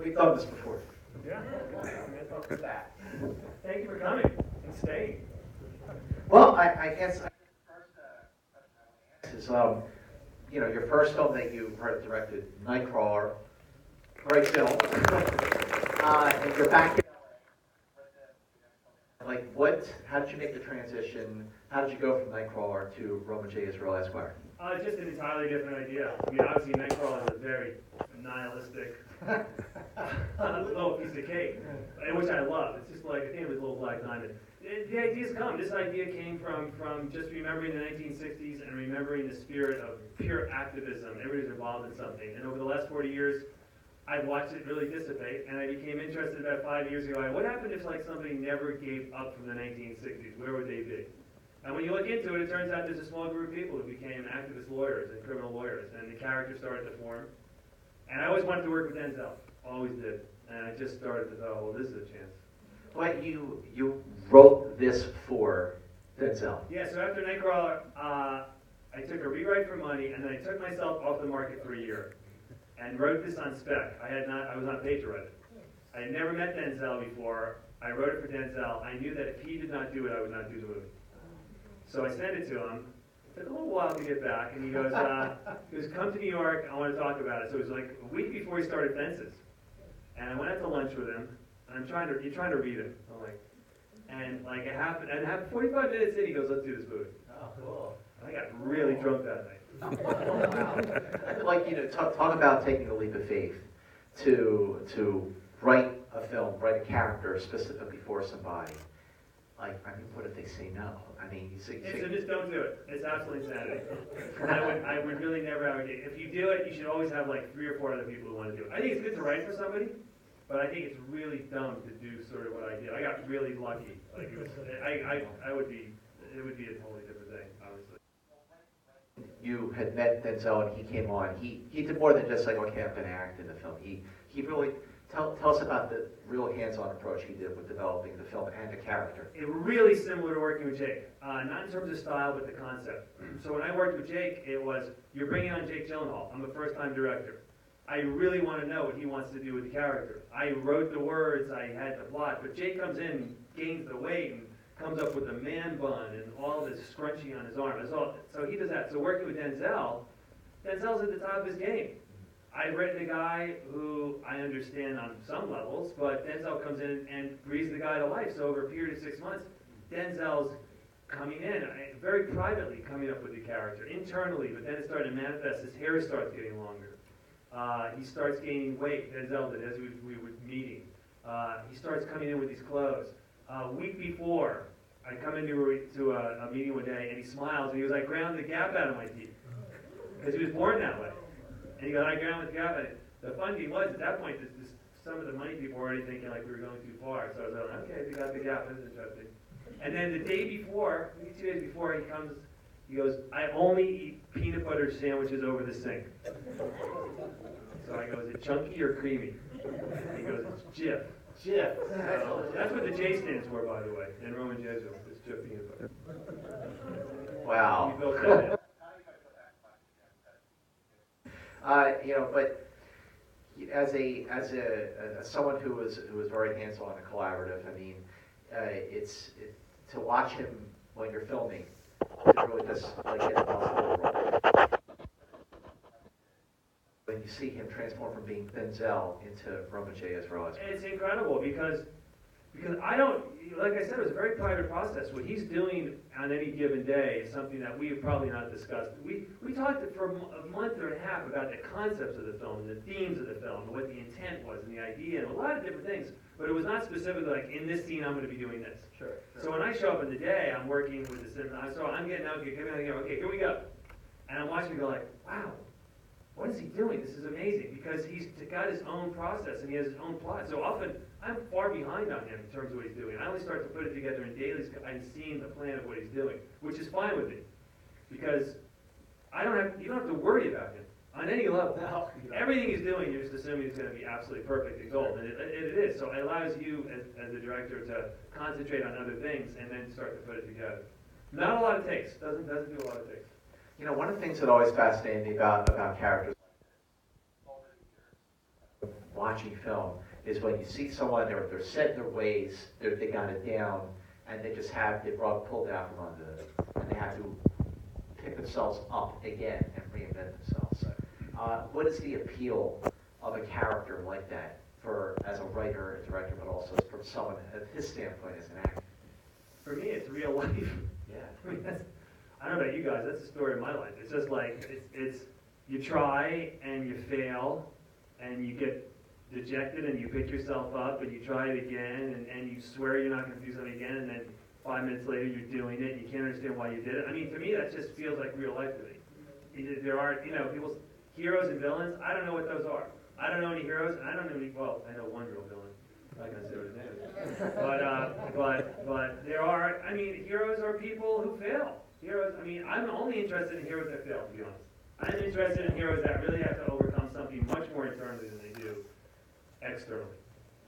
We've done this before. Yeah. Thank you for coming and staying. Well, I guess first is your first film that you directed, Nightcrawler, great film. And you're back in LA. How did you make the transition? How did you go from Nightcrawler to Roman J. Israel Esquire? Just an entirely different idea. I mean, obviously, Nightcrawler is a very nihilistic little piece of cake, which I love. It's just like, I think it was a little black diamond. The ideas come. This idea came from just remembering the 1960s and remembering the spirit of pure activism. Everybody's involved in something. And over the last 40 years, I've watched it really dissipate, and I became interested about 5 years ago. What happened if somebody never gave up from the 1960s? Where would they be? And when you look into it, it turns out there's a small group of people who became activist lawyers and criminal lawyers, and the characters started to form. And I always wanted to work with Denzel, always did. And I just started to thought, well, this is a chance. But you wrote this for Denzel. Yeah, so after Nightcrawler, I took a rewrite for money, and then I took myself off the market for a year and wrote this on spec. I was not paid to write it. I had never met Denzel before. I wrote it for Denzel. I knew that if he did not do it, I would not do the movie. So I sent it to him. It took a little while to get back, and he goes, come to New York, I want to talk about it. So it was like a week before he started Fences. And I went out to lunch with him, and you're trying to read it. I'm like, and like it happened, and 45 minutes in, he goes, let's do this movie. Oh, cool. And I got really drunk that night. Wow. Talk about taking a leap of faith to write a film, write a character specifically for somebody. What if they say no? So just don't do it. It's absolutely insanity. I would really never have if you do it, you should always have like 3 or 4 other people who want to do it. I think it's good to write for somebody, but I think it's really dumb to do sort of what I did. I got really lucky. It would be a totally different thing, obviously. You had met Denzel and he came on. He did more than just I'm going to act in the film. He really tell us about the real hands-on approach he did with developing the film and the character. It really similar to working with Jake, not in terms of style, but the concept. So when I worked with Jake, it was you're bringing on Jake Gyllenhaal. I'm a first-time director. I really want to know what he wants to do with the character. I wrote the words, I had the plot, but Jake comes in, gains the weight, and comes up with a man bun and all this scrunchie on his arm. So he does that. So working with Denzel's at the top of his game. I've written a guy who I understand on some levels, but Denzel comes in and breathes the guy to life. So over a period of 6 months, Denzel's coming in, very privately coming up with the character, internally, but then it started to manifest. His hair starts getting longer. He starts gaining weight, Denzel did, as we were meeting. He starts coming in with these clothes. A week before, I come into a meeting one day, and he smiles, and he goes, I ground the gap out of my teeth. Because he was born that way. And he goes, I ground the gap. And the fun thing was, at that point, some of the money people were already thinking like we were going too far. So I was like, okay, we got the gap. That's interesting. And then the day before, maybe 2 days before, he comes, he goes, I only eat peanut butter sandwiches over the sink. So I go, is it chunky or creamy? He goes, it's Jif. Jif. So that's what the J stands for, by the way, in Roman Jesuit. It's Jif peanut butter. Wow. He built that in. But as someone who was very hands-on and collaborative, it's to watch him when you're filming. It really does get involved. When you see him transform from being Denzel into Roman J. Israel. It's incredible because I don't, like I said, it was a very private process. What he's doing on any given day is something that we have probably not discussed. We talked for a month and a half about the concepts of the film, and the themes of the film, and what the intent was, and the idea, and a lot of different things. But it was not specifically like, in this scene, I'm going to be doing this. Sure. So when I show up in the day, I'm working with the cinema. So I'm getting out, okay, here we go. And I'm watching and go like, wow. What is he doing? This is amazing because he's got his own process and he has his own plot. So often I'm far behind on him in terms of what he's doing. I only start to put it together in dailies. I'm seeing the plan of what he's doing, which is fine with me because you don't have to worry about him on any level. No. Everything he's doing, you're just assuming it's going to be absolutely perfect and gold, and it is. So it allows you as a director to concentrate on other things and then start to put it together. Not a lot of takes. Doesn't do a lot of takes. One of the things that always fascinated me about characters watching film is when you see someone, they're set in their ways, they got it down, and they just have the rug pulled out from under them, and they have to pick themselves up again and reinvent themselves. What is the appeal of a character like that for as a writer, a director, but also from someone at his standpoint as an actor? For me, it's real life. Yeah. I mean, I don't know about you guys, that's the story of my life. It's just like, it's you try and you fail and you get dejected and you pick yourself up and you try it again and you swear you're not going to do something again, and then 5 minutes later you're doing it and you can't understand why you did it. I mean, to me, that just feels like real life to me. There are, people's heroes and villains. I don't know what those are. I don't know any heroes, and I don't know any, well, I know one real villain. I'm not going to say what his name is. But there are, I mean, heroes are people who fail. Heroes, I mean, I'm only interested in heroes that fail, to be honest. I'm interested in heroes that really have to overcome something much more internally than they do externally.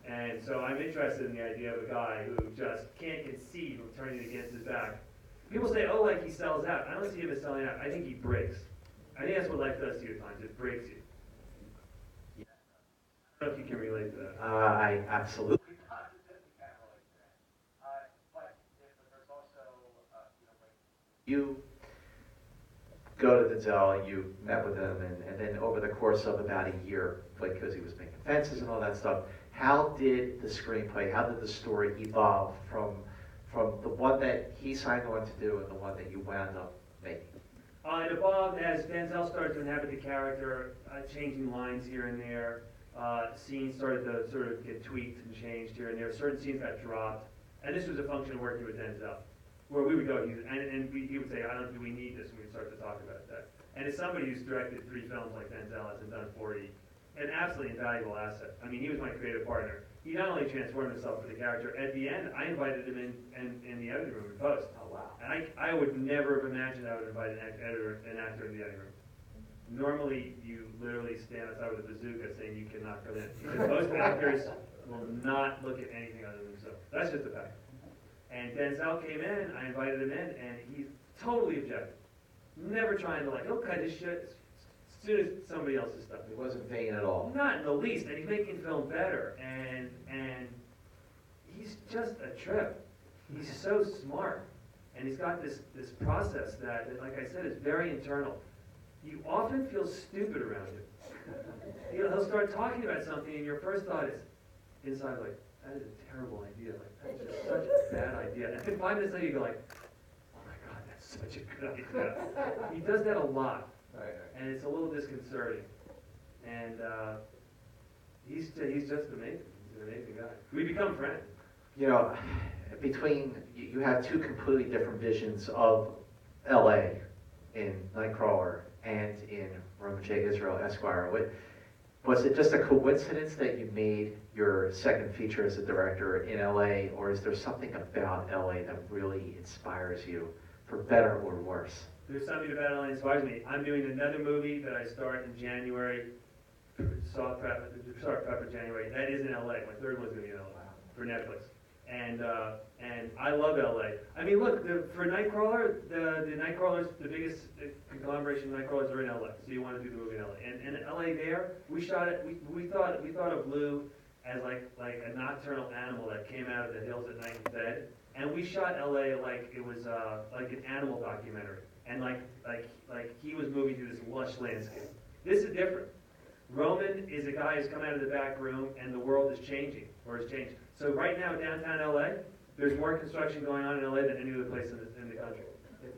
And so I'm interested in the idea of a guy who just can't conceive of turning it against his back. People say, oh, like he sells out. I don't see him as selling out. I think he breaks. I think that's what life does to you at times. It breaks you. Yeah. I don't know if you can relate to that. I absolutely. You go to Denzel, you met with him, and then over the course of about a year, because he was making fences and all that stuff, how did the screenplay, how did the story evolve from the one that he signed on to do and the one that you wound up making? It evolved as Denzel started to inhabit the character, changing lines here and there. Scenes started to sort of get tweaked and changed here and there. Certain scenes got dropped. And this was a function of working with Denzel, where we would go, he would say, do we need this? And we'd start to talk about that. And as somebody who's directed 3 films like Denzel has and done 40, an absolutely invaluable asset. I mean, he was my creative partner. He not only transformed himself for the character, at the end, I invited him in the editing room in post. Oh, wow. And I would never have imagined I would invite an actor in the editing room. Normally, you literally stand outside with a bazooka saying you cannot come in. Because most actors will not look at anything other than themselves. That's just a fact. And Denzel came in, I invited him in, and he's totally objective. Never trying to he'll cut his shit as soon as somebody else's stuff. It wasn't vain at all. Not in the least, and he's making film better, and he's just a trip. He's so smart, and he's got this process that, like I said, is very internal. You often feel stupid around him. He'll start talking about something, and your first thought is, inside, that is a terrible idea. That's just such a bad idea. And then 5 minutes later, you go oh my God, that's such a good idea. He does that a lot, and it's a little disconcerting. And he's just amazing. He's an amazing guy. We become friends. Between you have 2 completely different visions of L.A. in Nightcrawler and in Roman J. Israel Esquire. Was it just a coincidence that you made your second feature as a director in LA, or is there something about LA that really inspires you, for better or worse? There's something about LA that inspires me. I'm doing another movie that I start in January, start prep in January. That is in LA. My third one's going to be in LA for Netflix. And I love LA. I mean, look, for Nightcrawler, the Nightcrawlers, the biggest conglomeration of Nightcrawlers are in LA. So you want to do the movie in LA. And LA there, we shot it. We thought of Lou as like a nocturnal animal that came out of the hills at night and fed. And we shot LA like it was like an animal documentary. And like he was moving through this lush landscape. This is different. Roman is a guy who's come out of the back room, and the world is changing, or has changed. So right now, downtown LA, there's more construction going on in LA than any other place in the country.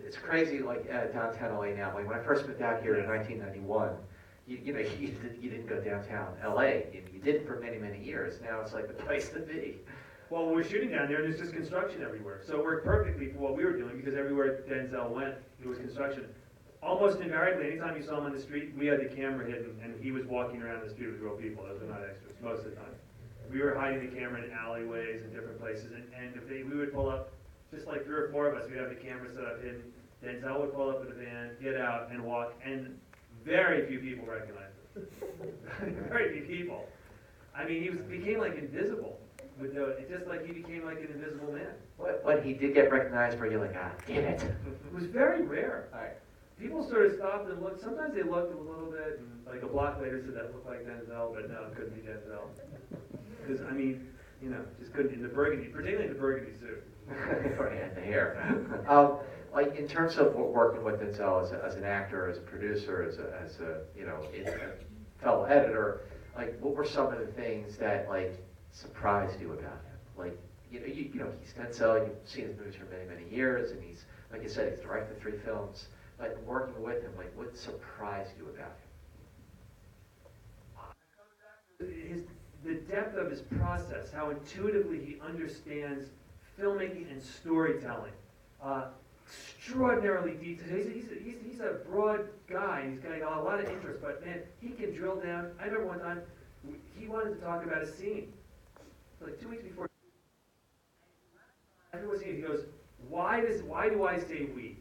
It's crazy, downtown LA now. When I first moved out here in 1991, you didn't go downtown LA. You did for many, many years. Now it's like the place to be. Well, we're shooting down there, and there's just construction everywhere. So it worked perfectly for what we were doing, because everywhere Denzel went, there was construction. Almost invariably, anytime you saw him on the street, we had the camera hidden, and he was walking around the street with real people. Those were not extras, most of the time. We were hiding the camera in alleyways and different places, and if we would pull up, just like 3 or 4 of us, we'd have the camera set up hidden. Denzel would pull up in a van, get out, and walk, and very few people recognized him. Very few people. I mean, he became like invisible. Just like he became like an invisible man. But he did get recognized for you, damn it. It was very rare. All right. people sort of stopped and looked. Sometimes they looked a little bit, and like a block later said that looked like Denzel, but no, it couldn't be Denzel. Because I mean, you know, just couldn't in the burgundy, particularly in the burgundy suit. And the hair. Like in terms of working with Denzel as an actor, as a producer, as a you know, a fellow editor, like what were some of the things that like surprised you about him? Like you know he's Denzel. You've seen his movies for many years, and he's like you said, he's directed 3 films. Like working with him, like what surprised you about him? The depth of his process, how intuitively he understands filmmaking and storytelling. Extraordinarily detailed. He's a broad guy. He's got a lot of interest, but man, he can drill down. I remember one time he wanted to talk about a scene. Like 2 weeks before, he goes, "Why do I say we?"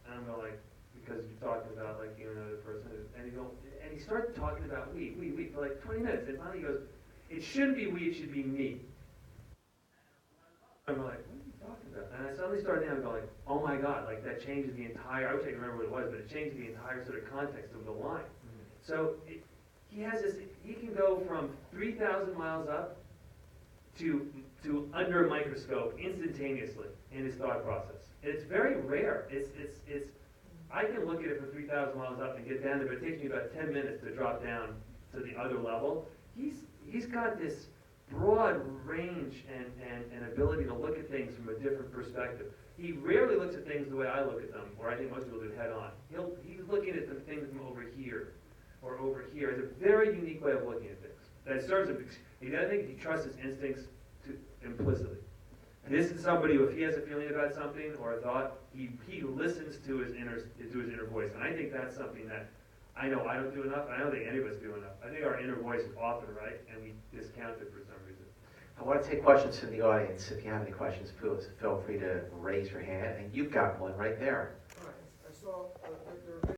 And I'm going like, because you're talking about like you and another person, and he started talking about we for like 20 minutes, and finally he goes, "It shouldn't be we, it should be me." I'm like, what are you talking about? And I suddenly started down going, oh my God, like that changes the entire, I wish I could remember what it was, but it changed the entire sort of context of the line. Mm-hmm. So he has this, he can go from 3,000 miles up to under a microscope instantaneously in his thought process. And it's very rare. It's I can look at it from 3,000 miles up and get down there, but it takes me about 10 minutes to drop down to the other level. He's got this broad range and ability to look at things from a different perspective. He rarely looks at things the way I look at them, or I think most people do head on. He's looking at the things from over here or over here. It's a very unique way of looking at things. That serves him. I think he trusts his instincts implicitly. This is somebody who, if he has a feeling about something or a thought, he listens to his inner voice, and I think that's something that I know I don't do enough, and I don't think any of us do enough. I think our inner voice is often right, and we discount it for some reason. I want to take questions from the audience. If you have any questions, feel free to raise your hand, and you've got one right there. All right. I saw